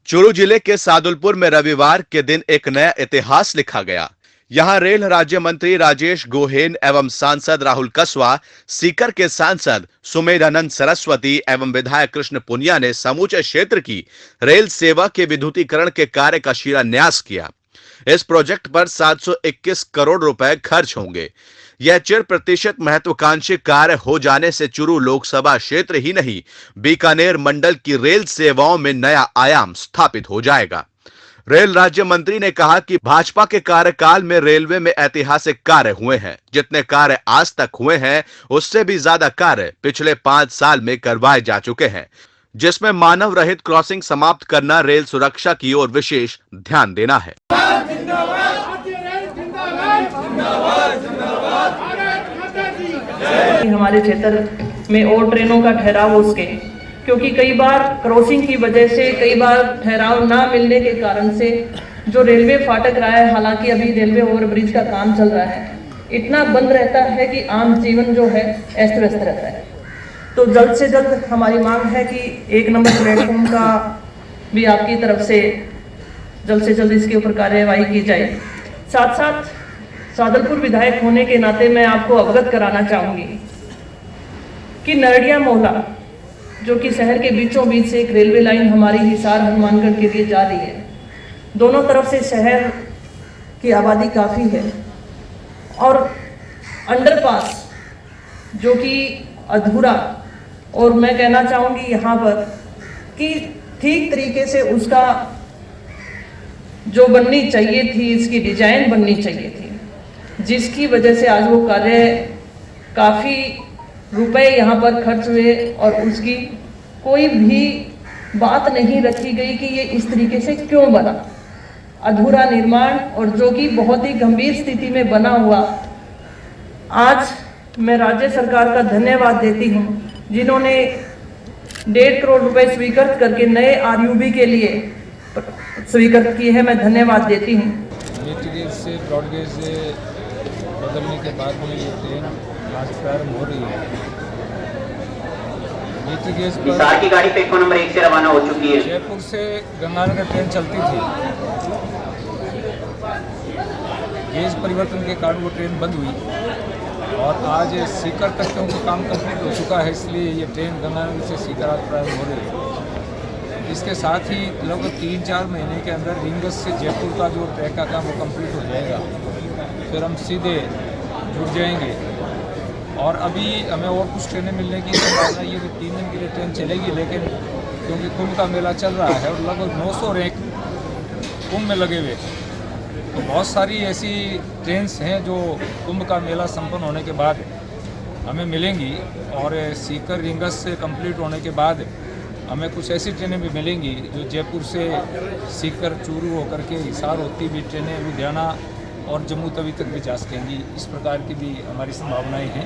चूरू जिले के सादुलपुर में रविवार के दिन एक नया इतिहास लिखा गया। यहां रेल राज्य मंत्री राजेश गोहेन एवं सांसद राहुल कसवा, सीकर के सांसद सुमेधानंद सरस्वती एवं विधायक कृष्ण पुनिया ने समूचे क्षेत्र की रेल सेवा के विद्युतीकरण के कार्य का शिलान्यास किया। इस प्रोजेक्ट पर 721 करोड़ रुपए खर्च होंगे। यह चिर प्रतिशत महत्वाकांक्षी कार्य हो जाने से चूरू लोकसभा क्षेत्र ही नहीं, बीकानेर मंडल की रेल सेवाओं में नया आयाम स्थापित हो जाएगा। रेल राज्य मंत्री ने कहा कि भाजपा के कार्यकाल में रेलवे में ऐतिहासिक कार्य हुए हैं। जितने कार्य आज तक हुए हैं, उससे भी ज्यादा कार्य पिछले 5 साल में करवाए जा चुके हैं, जिसमें मानव रहित क्रॉसिंग समाप्त करना, रेल सुरक्षा की ओर विशेष ध्यान देना है। हमारे क्षेत्र में और ट्रेनों का ठहराव हो सके, क्योंकि कई बार क्रॉसिंग की वजह से, कई बार ठहराव ना मिलने के कारण से जो रेलवे फाटक रहा है, हालांकि अभी रेलवे ओवरब्रिज का काम चल रहा है, इतना बंद रहता है कि आम जीवन जो है अस्त व्यस्त रहता है। तो जल्द से जल्द हमारी मांग है कि 1 नंबर प्लेटफॉर्म का भी आपकी तरफ से जल्द इसके ऊपर कार्यवाही की जाए। साथ साथ सादुलपुर विधायक होने के नाते मैं आपको अवगत कराना चाहूंगी कि नरडिया मोहला, जो कि शहर के बीचों बीच से एक रेलवे लाइन हमारी हिसार हनुमानगढ़ के लिए जा रही है, दोनों तरफ से शहर की आबादी काफ़ी है और अंडरपास जो कि अधूरा, और मैं कहना चाहूँगी यहाँ पर कि ठीक तरीके से उसका जो बननी चाहिए थी, इसकी डिजाइन बननी चाहिए थी, जिसकी वजह से आज वो कार्य काफ़ी रुपए यहाँ पर खर्च हुए और उसकी कोई भी बात नहीं रखी गई कि ये इस तरीके से क्यों बना। अधूरा निर्माण, और जो कि बहुत ही गंभीर स्थिति में बना हुआ। आज मैं राज्य सरकार का धन्यवाद देती हूँ, जिन्होंने 1.5 करोड़ रुपए स्वीकृत करके नए आरयूबी के लिए स्वीकृत किए हैं। मैं धन्यवाद देती हूँ। गेज से ब्रॉडगेज से बदलने के बाद में ये ट्रेन आज प्रारंभ हो रही है। गेज हिसार की गाड़ी प्लेटफॉर्म नंबर 1 से रवाना हो चुकी है। जयपुर से गंगानगर ट्रेन चलती थी, गेज परिवर्तन के कारण वो ट्रेन बंद हुई और आज सीकर तक क्योंकि काम कंप्लीट हो चुका है, इसलिए ये ट्रेन गंगानगर से सीकर आज प्रारंभ हो रही है। इसके साथ ही लगभग 3-4 महीने के अंदर रिंगस से जयपुर का जो ट्रैक का काम वो कंप्लीट हो जाएगा, फिर हम सीधे जुड़ जाएंगे। और अभी हमें और कुछ ट्रेनें मिलने की संभावना ये कि 3 दिन के लिए ट्रेन चलेगी, लेकिन क्योंकि कुंभ का मेला चल रहा है और लगभग 900 रैक कुंभ में लगे हुए, तो बहुत सारी ऐसी ट्रेन्स हैं जो कुंभ का मेला संपन्न होने के बाद हमें मिलेंगी। और सीकर रिंगस से कंप्लीट होने के बाद हमें कुछ ऐसी ट्रेनें भी मिलेंगी जो जयपुर से सीकर चूरू होकर के हिसार होती भी ट्रेनें लुधियाना और जम्मू तवी तक भी जा सकेंगी। इस प्रकार की भी हमारी संभावनाएं हैं,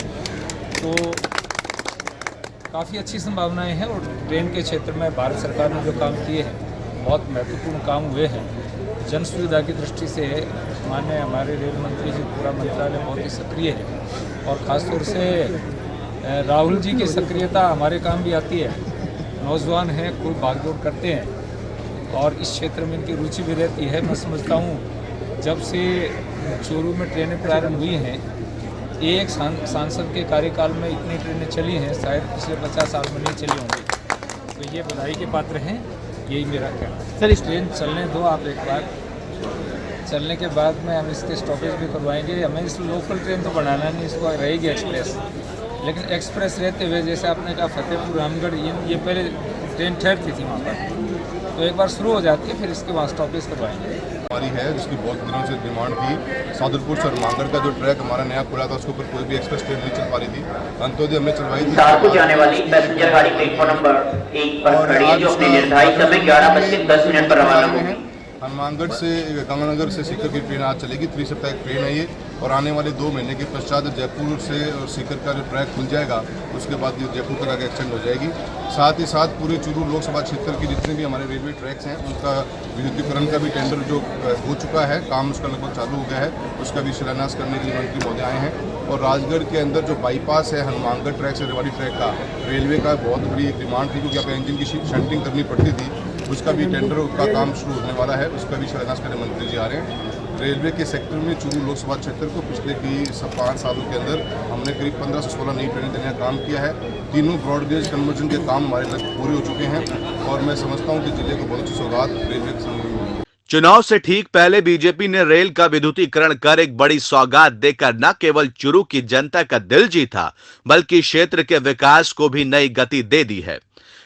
तो काफ़ी अच्छी संभावनाएं हैं। और ट्रेन के क्षेत्र में भारत सरकार ने जो काम किए हैं, बहुत महत्वपूर्ण काम हुए हैं। जन सुविधा की दृष्टि से माननीय हमारे रेल मंत्री जी, पूरा मंत्रालय बहुत ही सक्रिय है और ख़ासतौर से राहुल जी की सक्रियता हमारे काम भी आती है। नौजवान हैं, खूब भागदौड़ करते हैं और इस क्षेत्र में इनकी रुचि भी रहती है। मैं समझता हूँ जब से चूरू में ट्रेनें प्रारंभ हुई हैं, एक सांसद के कार्यकाल में इतनी ट्रेनें चली हैं, शायद पिछले 50 साल में नहीं चली होंगी। तो ये बधाई के पात्र हैं, यही मेरा कहना है। सर, इस ट्रेन चलने दो आप एक बार, चलने के बाद में हम इसके स्टॉपेज भी करवाएंगे। हमें इस लोकल ट्रेन तो बनाना नहीं, इसको रहेगी एक्सप्रेस, लेकिन एक्सप्रेस रहते हुए जैसे आपने कहा फतेहपुर रामगढ़, ये पहले ट्रेन ठहरती थी वहाँ पर, तो एक बार शुरू हो जाती है, फिर इसके वहाँ स्टॉपेज करवाएंगे। हमारी है जिसकी बहुत दिनों से डिमांड थी। सादुलपुर से हनुमानगढ़ का जो ट्रैक हमारा नया खुला था, उसके ऊपर कोई भी एक्सप्रेस ट्रेन नहीं चल पा रही थी। अंत्योदय हमने चलवाई थी। हिसार को जाने वाली पैसेंजर गाड़ी प्लेटफॉर्म नंबर 1 पर खड़ी है, जो अपने निर्धारित समय 11:10 पर रवाना होगी। हनुमानगढ़ से गंगानगर से सीकर की ट्रेन आज चलेगी। 3 सप्ताह एक ट्रेन है ये, और आने वाले 2 महीने के पश्चात जयपुर से और सीकर का जो ट्रैक खुल जाएगा, उसके बाद ये जयपुर तक आगे एक्सटेंड हो जाएगी। साथ ही साथ पूरे चूरू लोकसभा क्षेत्र की जितने भी हमारे रेलवे ट्रैक्स हैं, उनका विद्युतीकरण का भी टेंडर जो हो चुका है, काम उसका लगभग चालू हो गया है, उसका भी शिलान्यास करने के लिए मंत्री महोदय आए हैं। और राजगढ़ के अंदर जो बाईपास है हनुमानगढ़ ट्रैक से रेवाड़ी ट्रैक का, रेलवे का बहुत बड़ी एक डिमांड थी, क्योंकि यहाँ पर इंजन की शंटिंग करनी पड़ती थी, उसका भी टेंडर का काम शुरू होने वाला है, उसका भी शिलान्यास करने मंत्री जी आ रहे हैं। रेलवे के सेक्टर में चूरू लोकसभा क्षेत्र को पिछले 5 सालों के अंदर हमने करीब 15 से 16 नई ट्रेनें देने का काम किया है। तीनों ब्रॉडगेज कन्वर्जन के काम हमारे तक पूरे हो चुके हैं और मैं समझता हूं कि जिले को बहुत अच्छी सौगात रेलवे के सामने। चुनाव से ठीक पहले बीजेपी ने रेल का विद्युतीकरण कर एक बड़ी सौगात देकर न केवल चुरू की जनता का दिल जीता, बल्कि क्षेत्र के विकास को भी नई गति दे दी है।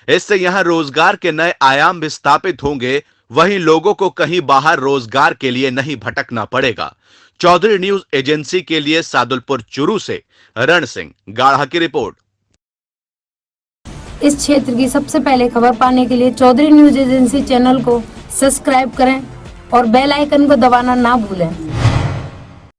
इससे यहां रोजगार के नए आयाम भी स्थापित होंगे, वहीं लोगों को कहीं बाहर रोजगार के लिए नहीं भटकना पड़ेगा। चौधरी न्यूज एजेंसी के लिए सादुलपुर चुरू से रण सिंह गाढ़ा की रिपोर्ट। इस क्षेत्र की सबसे पहले खबर पाने के लिए चौधरी न्यूज एजेंसी चैनल को सब्सक्राइब करें और बेल आइकन को दबाना ना भूलें।